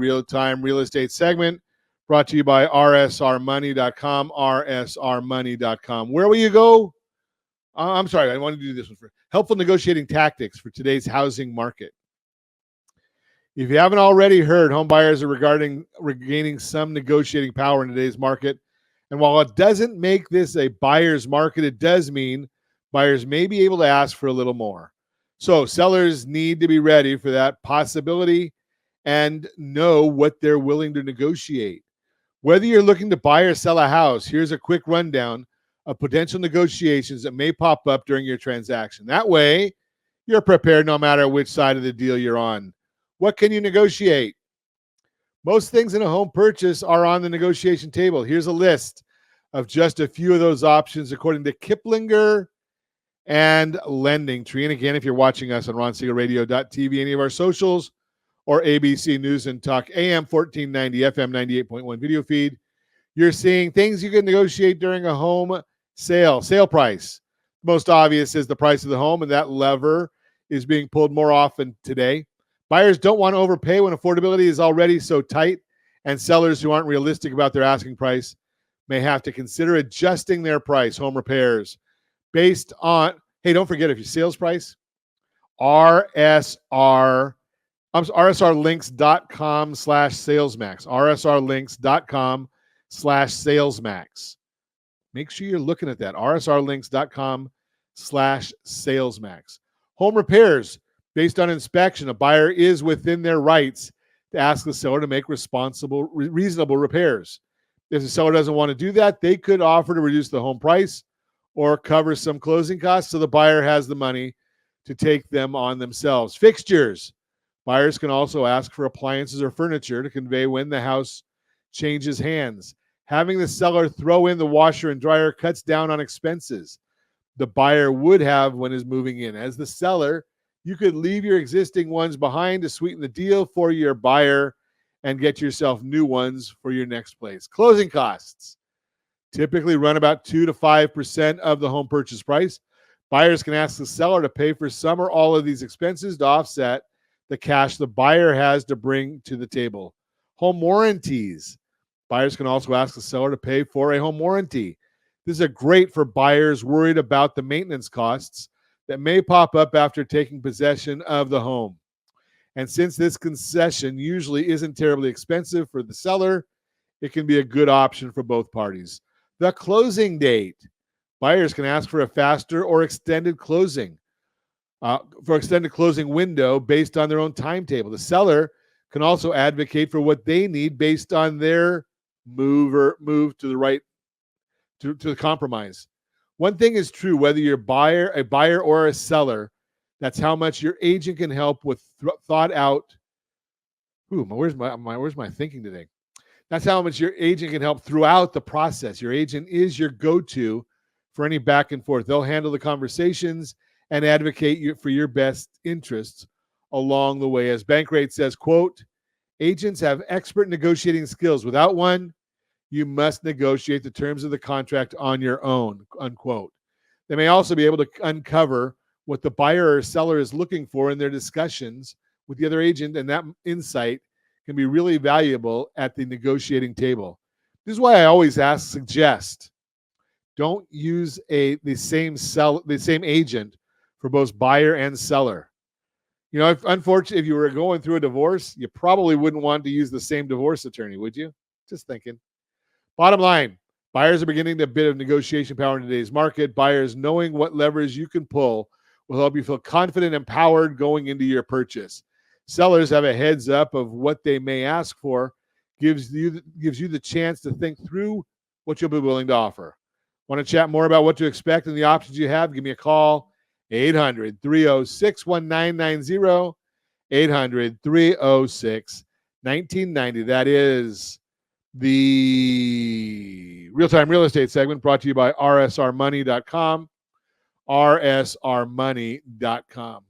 real-time real estate segment brought to you by rsrmoney.com, rsrmoney.com. Where will you go? I'm sorry, I wanted to do this one first. Helpful negotiating tactics for today's housing market. If you haven't already heard, home buyers are regaining some negotiating power in today's market. And while it doesn't make this a buyer's market, it does mean buyers may be able to ask for a little more. So sellers need to be ready for that possibility and know what they're willing to negotiate. Whether you're looking to buy or sell a house, here's a quick rundown of potential negotiations that may pop up during your transaction. That way, you're prepared no matter which side of the deal you're on. What can you negotiate? Most things in a home purchase are on the negotiation table. Here's a list of just a few of those options according to Kiplinger and LendingTree. And again, if you're watching us on RonSiegelRadio.tv, any of our socials, or ABC News and Talk, AM 1490, FM 98.1 video feed, you're seeing things you can negotiate during a home sale. Sale price. Most obvious is the price of the home, and that lever is being pulled more often today. Buyers don't want to overpay when affordability is already so tight, and sellers who aren't realistic about their asking price may have to consider adjusting their price. Home repairs based on, hey, don't forget, if your sales price, rsrlinks.com/salesmax, rsrlinks.com/salesmax. Make sure you're looking at that, rsrlinks.com/salesmax. Home repairs. Based on inspection, a buyer is within their rights to ask the seller to make reasonable repairs. If the seller doesn't want to do that, they could offer to reduce the home price or cover some closing costs so the buyer has the money to take them on themselves. Fixtures. Buyers can also ask for appliances or furniture to convey when the house changes hands. Having the seller throw in the washer and dryer cuts down on expenses the buyer would have when is moving in. As the seller, you could leave your existing ones behind to sweeten the deal for your buyer and get yourself new ones for your next place. Closing costs typically run about 2 to 5% of the home purchase price. Buyers can ask the seller to pay for some or all of these expenses to offset the cash the buyer has to bring to the table. Home warranties. Buyers can also ask the seller to pay for a home warranty. This is great for buyers worried about the maintenance costs that may pop up after taking possession of the home. And since this concession usually isn't terribly expensive for the seller, it can be a good option for both parties. The closing date. Buyers can ask for a faster or extended closing window based on their own timetable. The seller can also advocate for what they need based on their move to the right to the compromise. One thing is true, whether you're a buyer or a seller, that's how much your agent can help with thought out. Where's my thinking today? That's how much your agent can help throughout the process. Your agent is your go-to for any back and forth. They'll handle the conversations and advocate for your best interests along the way. As Bankrate says, quote, agents have expert negotiating skills. Without one, you must negotiate the terms of the contract on your own, unquote. They may also be able to uncover what the buyer or seller is looking for in their discussions with the other agent, and that insight can be really valuable at the negotiating table. This is why I always suggest, don't use the same agent for both buyer and seller. You know, if you were going through a divorce, you probably wouldn't want to use the same divorce attorney, would you? Just thinking. Bottom line, buyers are beginning a bit of negotiation power in today's market. Buyers knowing what levers you can pull will help you feel confident and empowered going into your purchase. Sellers have a heads up of what they may ask for, gives you the chance to think through what you'll be willing to offer. Want to chat more about what to expect and the options you have? Give me a call, 800-306-1990, 800-306-1990. That is the real-time real estate segment brought to you by rsrmoney.com, rsrmoney.com.